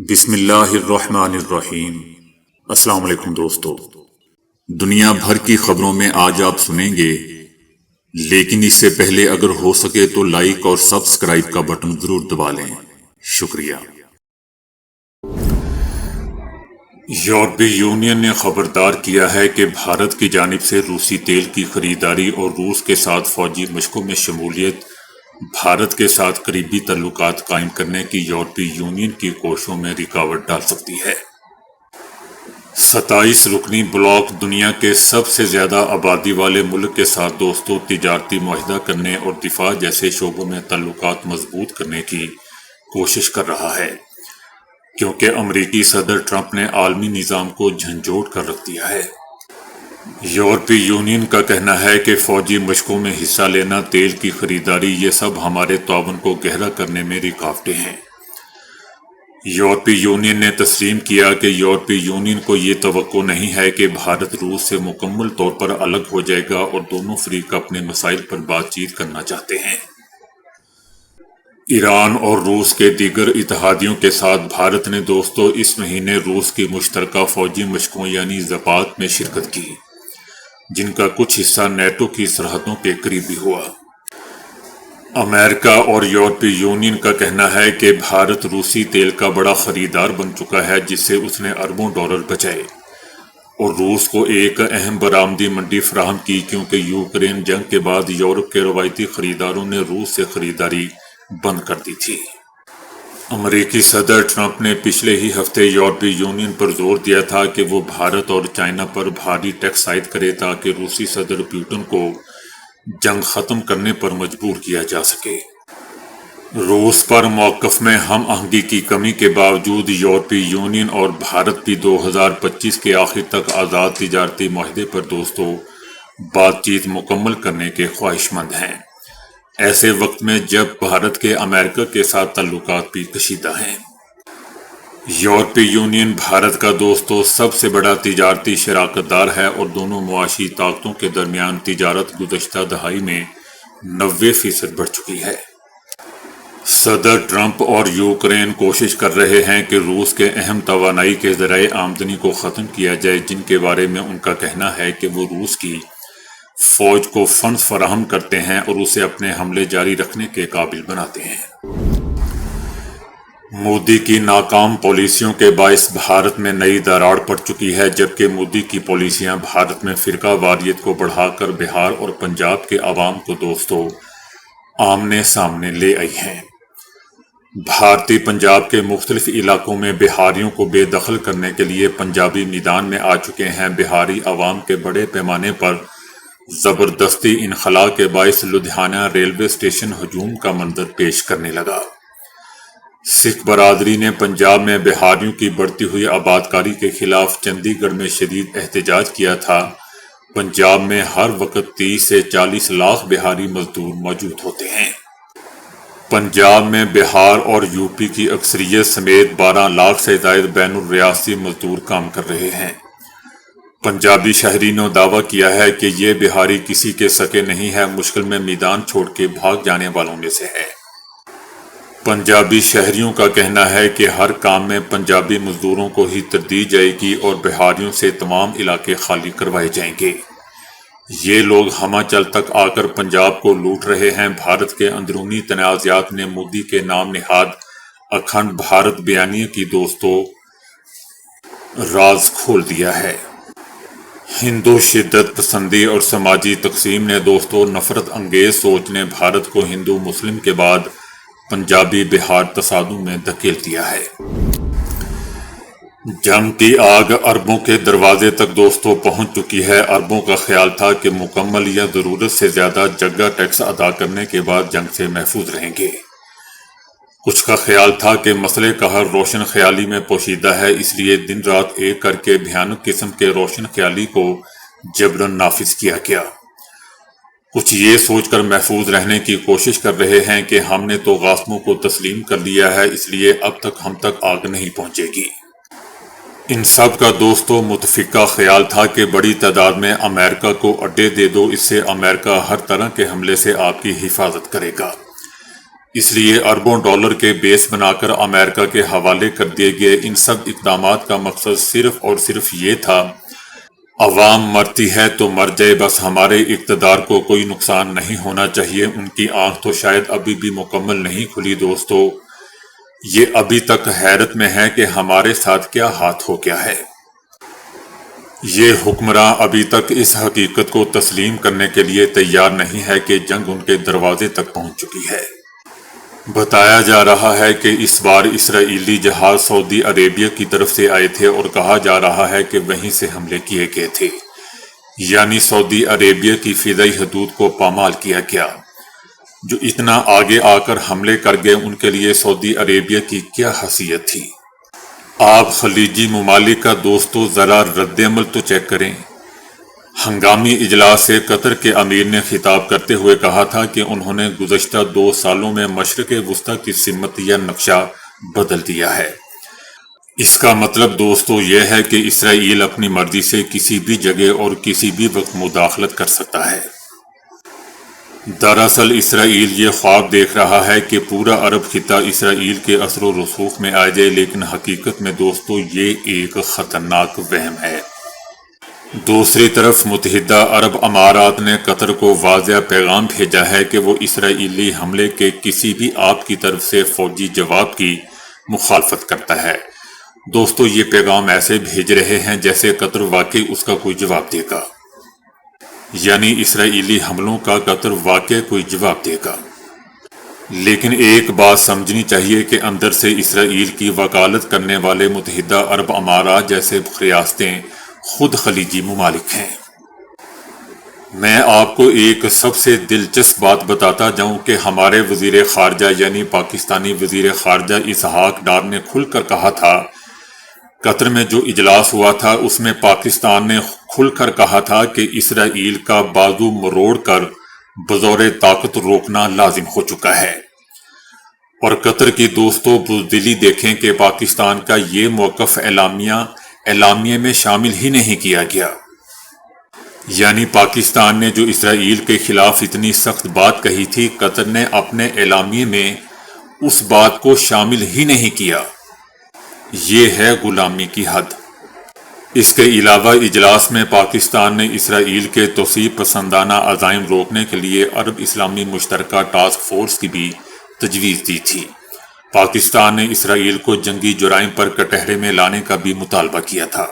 بسم اللہ الرحمن الرحیم۔ السلام علیکم دوستو، دنیا بھر کی خبروں میں آج آپ سنیں گے، لیکن اس سے پہلے اگر ہو سکے تو لائک اور سبسکرائب کا بٹن ضرور دبا لیں۔ شکریہ۔ یورپی یونین نے خبردار کیا ہے کہ بھارت کی جانب سے روسی تیل کی خریداری اور روس کے ساتھ فوجی مشقوں میں شمولیت بھارت کے ساتھ قریبی تعلقات قائم کرنے کی یورپی یونین کی کوششوں میں رکاوٹ ڈال سکتی ہے۔ 27 رکنی بلاک دنیا کے سب سے زیادہ آبادی والے ملک کے ساتھ دوستوں تجارتی معاہدہ کرنے اور دفاع جیسے شعبوں میں تعلقات مضبوط کرنے کی کوشش کر رہا ہے، کیونکہ امریکی صدر ٹرمپ نے عالمی نظام کو جھنجھوڑ کر رکھ دیا ہے۔ یورپی یونین کا کہنا ہے کہ فوجی مشقوں میں حصہ لینا، تیل کی خریداری، یہ سب ہمارے تعاون کو گہرا کرنے میں رکاوٹیں ہیں۔ یورپی یونین نے تسلیم کیا کہ یورپی یونین کو یہ توقع نہیں ہے کہ بھارت روس سے مکمل طور پر الگ ہو جائے گا اور دونوں فریق اپنے مسائل پر بات چیت کرنا چاہتے ہیں۔ ایران اور روس کے دیگر اتحادیوں کے ساتھ بھارت نے اس مہینے روس کی مشترکہ فوجی مشقوں یعنی زپات میں شرکت کی، جن کا کچھ حصہ نیٹو کی سرحدوں کے قریب بھی ہوا۔ امریکہ اور یورپی یونین کا کہنا ہے کہ بھارت روسی تیل کا بڑا خریدار بن چکا ہے، جس سے اس نے اربوں ڈالر بچائے اور روس کو ایک اہم برآمدی منڈی فراہم کی، کیونکہ یوکرین جنگ کے بعد یورپ کے روایتی خریداروں نے روس سے خریداری بند کر دی تھی۔ امریکی صدر ٹرمپ نے پچھلے ہی ہفتے یورپی یونین پر زور دیا تھا کہ وہ بھارت اور چائنا پر بھاری ٹیکس عائد کرے تاکہ روسی صدر پوٹن کو جنگ ختم کرنے پر مجبور کیا جا سکے۔ روس پر موقف میں ہم آہنگی کی کمی کے باوجود یورپی یونین اور بھارت بھی 2025 کے آخر تک آزاد تجارتی معاہدے پر بات چیت مکمل کرنے کے خواہش مند ہیں، ایسے وقت میں جب بھارت کے امریکہ کے ساتھ تعلقات بھی کشیدہ ہیں۔ یورپی یونین بھارت کا سب سے بڑا تجارتی شراکت دار ہے اور دونوں معاشی طاقتوں کے درمیان تجارت گزشتہ دہائی میں 90% بڑھ چکی ہے۔ صدر ٹرمپ اور یوکرین کوشش کر رہے ہیں کہ روس کے اہم توانائی کے ذرائع آمدنی کو ختم کیا جائے، جن کے بارے میں ان کا کہنا ہے کہ وہ روس کی فوج کو فنڈز فراہم کرتے ہیں اور اسے اپنے حملے جاری رکھنے کے قابل بناتے ہیں۔ مودی کی ناکام پالیسیوں کے باعث بھارت میں نئی دراڑ پڑ چکی ہے، جبکہ مودی کی پالیسیاں بھارت میں فرقہ واریت کو بڑھا کر بہار اور پنجاب کے عوام کو آمنے سامنے لے آئی ہیں۔ بھارتی پنجاب کے مختلف علاقوں میں بہاریوں کو بے دخل کرنے کے لیے پنجابی میدان میں آ چکے ہیں۔ بہاری عوام کے بڑے پیمانے پر زبردستی انخلا کے باعث لدھیانہ ریلوے اسٹیشن ہجوم کا منظر پیش کرنے لگا۔ سکھ برادری نے پنجاب میں بہاریوں کی بڑھتی ہوئی آبادکاری کے خلاف چندی گڑھ میں شدید احتجاج کیا تھا۔ پنجاب میں ہر وقت 30 سے 40 لاکھ بہاری مزدور موجود ہوتے ہیں۔ پنجاب میں بہار اور یوپی کی اکثریت سمیت 12 لاکھ سے زائد بین الریاستی مزدور کام کر رہے ہیں۔ پنجابی شہری نے دعویٰ کیا ہے کہ یہ بہاری کسی کے سکے نہیں ہے، مشکل میں میدان چھوڑ کے بھاگ جانے والوں میں سے ہے۔ پنجابی شہریوں کا کہنا ہے کہ ہر کام میں پنجابی مزدوروں کو ہی ترجیح جائے گی اور بہاریوں سے تمام علاقے خالی کروائے جائیں گے۔ یہ لوگ ہماچل تک آ کر پنجاب کو لوٹ رہے ہیں۔ بھارت کے اندرونی تنازعات نے مودی کے نام نہاد اکھنڈ بھارت بیانیے کی راز کھول دیا ہے۔ ہندو شدت پسندی اور سماجی تقسیم نے نفرت انگیز سوچ نے بھارت کو ہندو مسلم کے بعد پنجابی بہار تصادم میں دھکیل دیا ہے۔ جنگ کی آگ اربوں کے دروازے تک پہنچ چکی ہے۔ اربوں کا خیال تھا کہ مکمل یا ضرورت سے زیادہ جگہ ٹیکس ادا کرنے کے بعد جنگ سے محفوظ رہیں گے۔ کچھ کا خیال تھا کہ مسئلے کا حل روشن خیالی میں پوشیدہ ہے، اس لیے دن رات ایک کر کے بھیانک قسم کے روشن خیالی کو جبراً نافذ کیا گیا۔ کچھ یہ سوچ کر محفوظ رہنے کی کوشش کر رہے ہیں کہ ہم نے تو غاصبوں کو تسلیم کر لیا ہے، اس لیے اب تک ہم تک آگ نہیں پہنچے گی۔ ان سب کا متفقہ خیال تھا کہ بڑی تعداد میں امریکہ کو اڈے دے دو، اس سے امریکہ ہر طرح کے حملے سے آپ کی حفاظت کرے گا۔ اس لیے اربوں ڈالر کے بیس بنا کر امریکہ کے حوالے کر دیے گئے ان سب اقدامات کا مقصد صرف اور صرف یہ تھا، عوام مرتی ہے تو مر جائے، بس ہمارے اقتدار کو کوئی نقصان نہیں ہونا چاہیے۔ ان کی آنکھ تو شاید ابھی بھی مکمل نہیں کھلی دوستو، یہ ابھی تک حیرت میں ہے کہ ہمارے ساتھ کیا ہاتھ ہو گیا ہے۔ یہ حکمراں ابھی تک اس حقیقت کو تسلیم کرنے کے لیے تیار نہیں ہے کہ جنگ ان کے دروازے تک پہنچ چکی ہے۔ بتایا جا رہا ہے کہ اس بار اسرائیلی جہاز سعودی عربیہ کی طرف سے آئے تھے اور کہا جا رہا ہے کہ وہیں سے حملے کیے گئے تھے، یعنی سعودی عربیہ کی فضائی حدود کو پامال کیا گیا۔ جو اتنا آگے آ کر حملے کر گئے ان کے لیے سعودی عربیہ کی کیا حیثیت تھی؟ آپ خلیجی ممالک کا دوستو ذرا رد عمل تو چیک کریں۔ ہنگامی اجلاس سے قطر کے امیر نے خطاب کرتے ہوئے کہا تھا کہ انہوں نے گزشتہ 2 سالوں میں مشرق وسطیٰ کی سمت یا نقشہ بدل دیا ہے۔ اس کا مطلب دوستو یہ ہے کہ اسرائیل اپنی مرضی سے کسی بھی جگہ اور کسی بھی وقت مداخلت کر سکتا ہے۔ دراصل اسرائیل یہ خواب دیکھ رہا ہے کہ پورا عرب خطہ اسرائیل کے اثر و رسوخ میں آ جائے، لیکن حقیقت میں دوستو یہ ایک خطرناک وہم ہے۔ دوسری طرف متحدہ عرب امارات نے قطر کو واضح پیغام بھیجا ہے کہ وہ اسرائیلی حملے کے کسی بھی آپ کی طرف سے فوجی جواب کی مخالفت کرتا ہے۔ دوستو یہ پیغام ایسے بھیج رہے ہیں جیسے قطر واقعی اس کا کوئی جواب دے گا، یعنی اسرائیلی حملوں کا قطر واقعی کوئی جواب دے گا۔ لیکن ایک بات سمجھنی چاہیے کہ اندر سے اسرائیل کی وکالت کرنے والے متحدہ عرب امارات جیسے ریاستیں خود خلیجی ممالک ہیں۔ میں آپ کو ایک سب سے دلچسپ بات بتاتا جاؤں کہ ہمارے وزیر خارجہ یعنی پاکستانی وزیر خارجہ اسحاق ڈار نے کھل کر کہا تھا، قطر میں جو اجلاس ہوا تھا اس میں پاکستان نے کھل کر کہا تھا کہ اسرائیل کا بازو مروڑ کر بزور طاقت روکنا لازم ہو چکا ہے۔ اور قطر کی دوستو بزدلی دیکھیں کہ پاکستان کا یہ موقف اعلامیے میں شامل ہی نہیں کیا گیا، یعنی پاکستان نے جو اسرائیل کے خلاف اتنی سخت بات کہی تھی، قطر نے اپنے اعلامیے میں اس بات کو شامل ہی نہیں کیا۔ یہ ہے غلامی کی حد۔ اس کے علاوہ اجلاس میں پاکستان نے اسرائیل کے توسیع پسندانہ عزائم روکنے کے لیے عرب اسلامی مشترکہ ٹاسک فورس کی بھی تجویز دی تھی۔ پاکستان نے اسرائیل کو جنگی جرائم پر کٹہرے میں لانے کا بھی مطالبہ کیا تھا،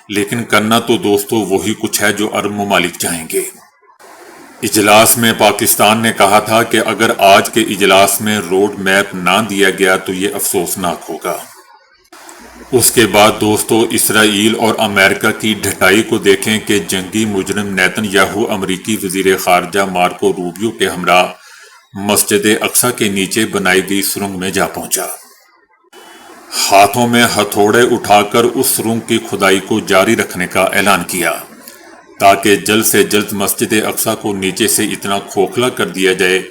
لیکن کرنا تو دوستو وہی کچھ ہے جو عرب ممالک چاہیں گے۔ اجلاس میں پاکستان نے کہا تھا کہ اگر آج کے اجلاس میں روڈ میپ نہ دیا گیا تو یہ افسوسناک ہوگا۔ اس کے بعد دوستو اسرائیل اور امریکہ کی ڈھٹائی کو دیکھیں کہ جنگی مجرم نیتن یاہو امریکی وزیر خارجہ مارکو روبیو کے ہمراہ مسجد اقصی کے نیچے بنائی گئی سرنگ میں جا پہنچا۔ ہاتھوں میں ہتھوڑے اٹھا کر اس سرنگ کی کھدائی کو جاری رکھنے کا اعلان کیا تاکہ جلد سے جلد مسجد اقصی کو نیچے سے اتنا کھوکھلا کر دیا جائے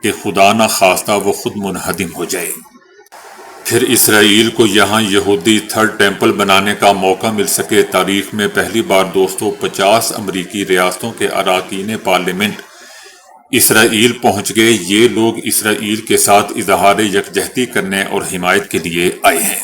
کہ خدا نہ خواستہ وہ خود منہدم ہو جائے۔ پھر اسرائیل کو یہاں یہودی تھرڈ ٹیمپل بنانے کا موقع مل سکے۔ تاریخ میں پہلی بار دوستو 50 امریکی ریاستوں کے اراکین پارلیمنٹ اسرائیل پہنچ گئے۔ یہ لوگ اسرائیل کے ساتھ اظہار یکجہتی کرنے اور حمایت کے لیے آئے ہیں۔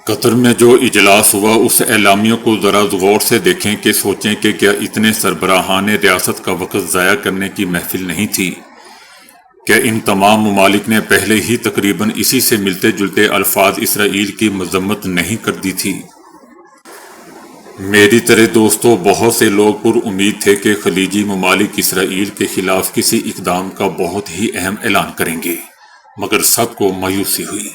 قطر میں جو اجلاس ہوا اس اعلامیہ کو ذرا غور سے دیکھیں کہ سوچیں کہ کیا اتنے سربراہان ریاست کا وقت ضائع کرنے کی محفل نہیں تھی؟ کیا ان تمام ممالک نے پہلے ہی تقریباً اسی سے ملتے جلتے الفاظ اسرائیل کی مذمت نہیں کر دی تھی؟ میری طرح دوستو بہت سے لوگ پر امید تھے کہ خلیجی ممالک اسرائیل کے خلاف کسی اقدام کا بہت ہی اہم اعلان کریں گے، مگر سب کو مایوسی ہوئی۔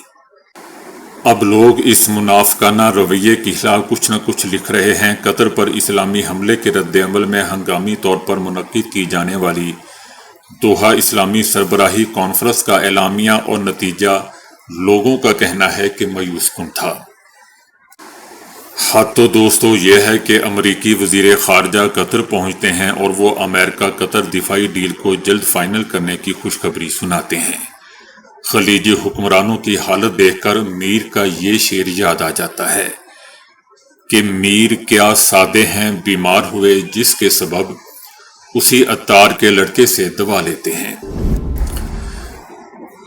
اب لوگ اس منافقانہ رویے کے خلاف کچھ نہ کچھ لکھ رہے ہیں۔ قطر پر اسلامی حملے کے رد عمل میں ہنگامی طور پر منعقد کی جانے والی دوحہ اسلامی سربراہی کانفرنس کا اعلامیہ اور نتیجہ لوگوں کا کہنا ہے کہ مایوس کن تھا۔ حد تو دوستو یہ ہے کہ امریکی وزیر خارجہ قطر پہنچتے ہیں اور وہ امریکہ قطر دفاعی ڈیل کو جلد فائنل کرنے کی خوشخبری سناتے ہیں۔ خلیجی حکمرانوں کی حالت دیکھ کر میر کا یہ شعر یاد آ جاتا ہے کہ میر کیا سادے ہیں بیمار ہوئے جس کے سبب اسی عطار کے لڑکے سے دوا لیتے ہیں۔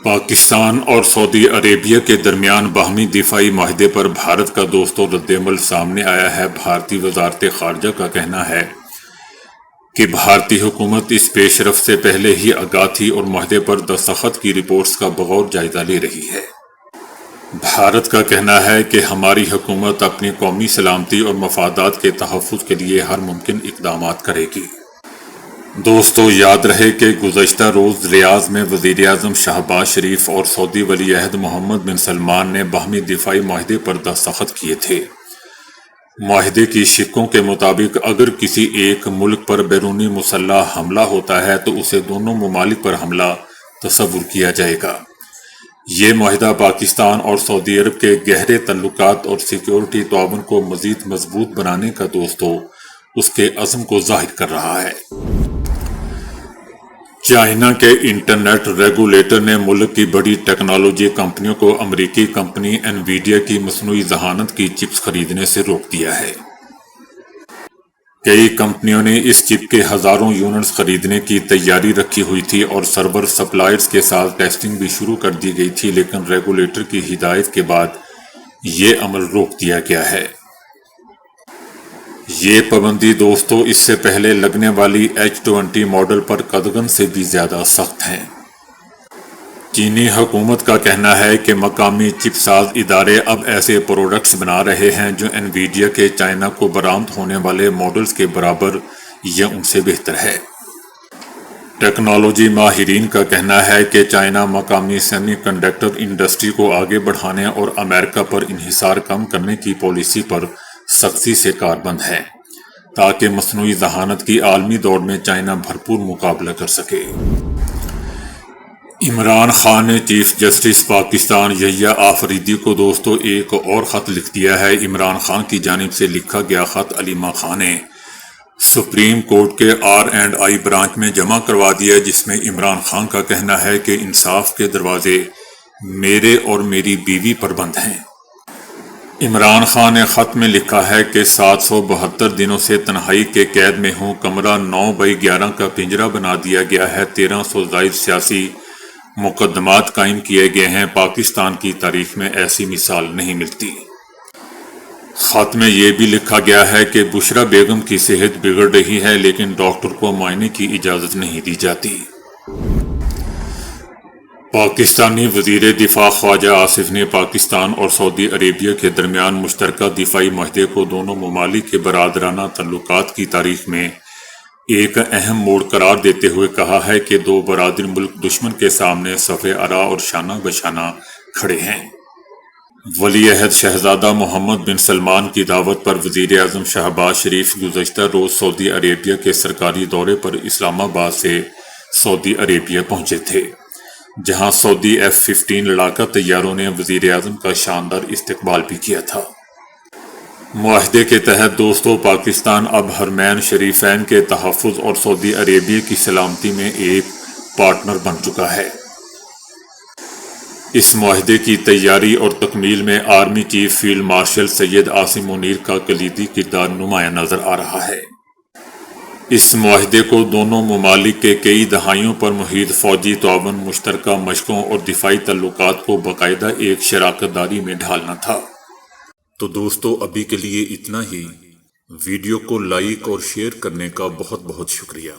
پاکستان اور سعودی عربیہ کے درمیان باہمی دفاعی معاہدے پر بھارت کا دوستوں رد عمل سامنے آیا ہے۔ بھارتی وزارت خارجہ کا کہنا ہے کہ بھارتی حکومت اس پیش رفت سے پہلے ہی آگاہ تھی اور معاہدے پر دستخط کی رپورٹس کا بغور جائزہ لے رہی ہے۔ بھارت کا کہنا ہے کہ ہماری حکومت اپنی قومی سلامتی اور مفادات کے تحفظ کے لیے ہر ممکن اقدامات کرے گی۔ دوستو، یاد رہے کہ گزشتہ روز ریاض میں وزیر اعظم شہباز شریف اور سعودی ولی عہد محمد بن سلمان نے باہمی دفاعی معاہدے پر دستخط کیے تھے۔ معاہدے کی شقوں کے مطابق اگر کسی ایک ملک پر بیرونی مسلح حملہ ہوتا ہے تو اسے دونوں ممالک پر حملہ تصور کیا جائے گا۔ یہ معاہدہ پاکستان اور سعودی عرب کے گہرے تعلقات اور سیکیورٹی تعاون کو مزید مضبوط بنانے کا دوستو اس کے عزم کو ظاہر کر رہا ہے۔ چائنا کے انٹرنیٹ ریگولیٹر نے ملک کی بڑی ٹیکنالوجی کمپنیوں کو امریکی کمپنی انویڈیا کی مصنوعی ذہانت کی چپس خریدنے سے روک دیا ہے۔ کئی کمپنیوں نے اس چپ کے ہزاروں یونٹس خریدنے کی تیاری رکھی ہوئی تھی اور سرور سپلائرز کے ساتھ ٹیسٹنگ بھی شروع کر دی گئی تھی، لیکن ریگولیٹر کی ہدایت کے بعد یہ عمل روک دیا گیا ہے۔ یہ پابندی دوستو اس سے پہلے لگنے والی H-20 ماڈل پر قدغن سے بھی زیادہ سخت ہے۔ چینی حکومت کا کہنا ہے کہ مقامی چپ ساز ادارے اب ایسے پروڈکٹس بنا رہے ہیں جو انویڈیا کے چائنا کو برآمد ہونے والے ماڈلز کے برابر یا ان سے بہتر ہے۔ ٹیکنالوجی ماہرین کا کہنا ہے کہ چائنا مقامی سیمی کنڈکٹر انڈسٹری کو آگے بڑھانے اور امریکہ پر انحصار کم کرنے کی پالیسی پر سختی سے کاربند ہے تاکہ مصنوعی ذہانت کی عالمی دوڑ میں چائنا بھرپور مقابلہ کر سکے۔ عمران خان نے چیف جسٹس پاکستان یحییٰ آفریدی کو دوستو ایک اور خط لکھ دیا ہے۔ عمران خان کی جانب سے لکھا گیا خط علیمہ خان نے سپریم کورٹ کے R&I برانچ میں جمع کروا دیا، جس میں عمران خان کا کہنا ہے کہ انصاف کے دروازے میرے اور میری بیوی پر بند ہیں۔ عمران خان نے خط میں لکھا ہے کہ 772 دنوں سے تنہائی کے قید میں ہوں، کمرہ 9x11 کا پنجرہ بنا دیا گیا ہے، 1300 زائد سیاسی مقدمات قائم کیے گئے ہیں، پاکستان کی تاریخ میں ایسی مثال نہیں ملتی۔ خط میں یہ بھی لکھا گیا ہے کہ بشرا بیگم کی صحت بگڑ رہی ہے لیکن ڈاکٹر کو معائنے کی اجازت نہیں دی جاتی۔ پاکستانی وزیر دفاع خواجہ آصف نے پاکستان اور سعودی عربیہ کے درمیان مشترکہ دفاعی معاہدے کو دونوں ممالک کے برادرانہ تعلقات کی تاریخ میں ایک اہم موڑ قرار دیتے ہوئے کہا ہے کہ دو برادر ملک دشمن کے سامنے صف آرا اور شانہ بشانہ کھڑے ہیں۔ ولی عہد شہزادہ محمد بن سلمان کی دعوت پر وزیر اعظم شہباز شریف گزشتہ روز سعودی عربیہ کے سرکاری دورے پر اسلام آباد سے سعودی عربیہ پہنچے تھے، جہاں سعودی F-15 لڑاکا طیاروں نے وزیر اعظم کا شاندار استقبال بھی کیا تھا۔ معاہدے کے تحت دوستو پاکستان اب حرمین شریفین کے تحفظ اور سعودی عربیہ کی سلامتی میں ایک پارٹنر بن چکا ہے۔ اس معاہدے کی تیاری اور تکمیل میں army chief field marshal Syed Asim Munir کا کلیدی کردار نمایاں نظر آ رہا ہے۔ اس معاہدے کو دونوں ممالک کے کئی دہائیوں پر محیط فوجی تعاون، مشترکہ مشقوں اور دفاعی تعلقات کو باقاعدہ ایک شراکت داری میں ڈھالنا تھا۔ تو دوستو ابھی کے لیے اتنا ہی۔ ویڈیو کو لائک اور شیئر کرنے کا بہت بہت شکریہ۔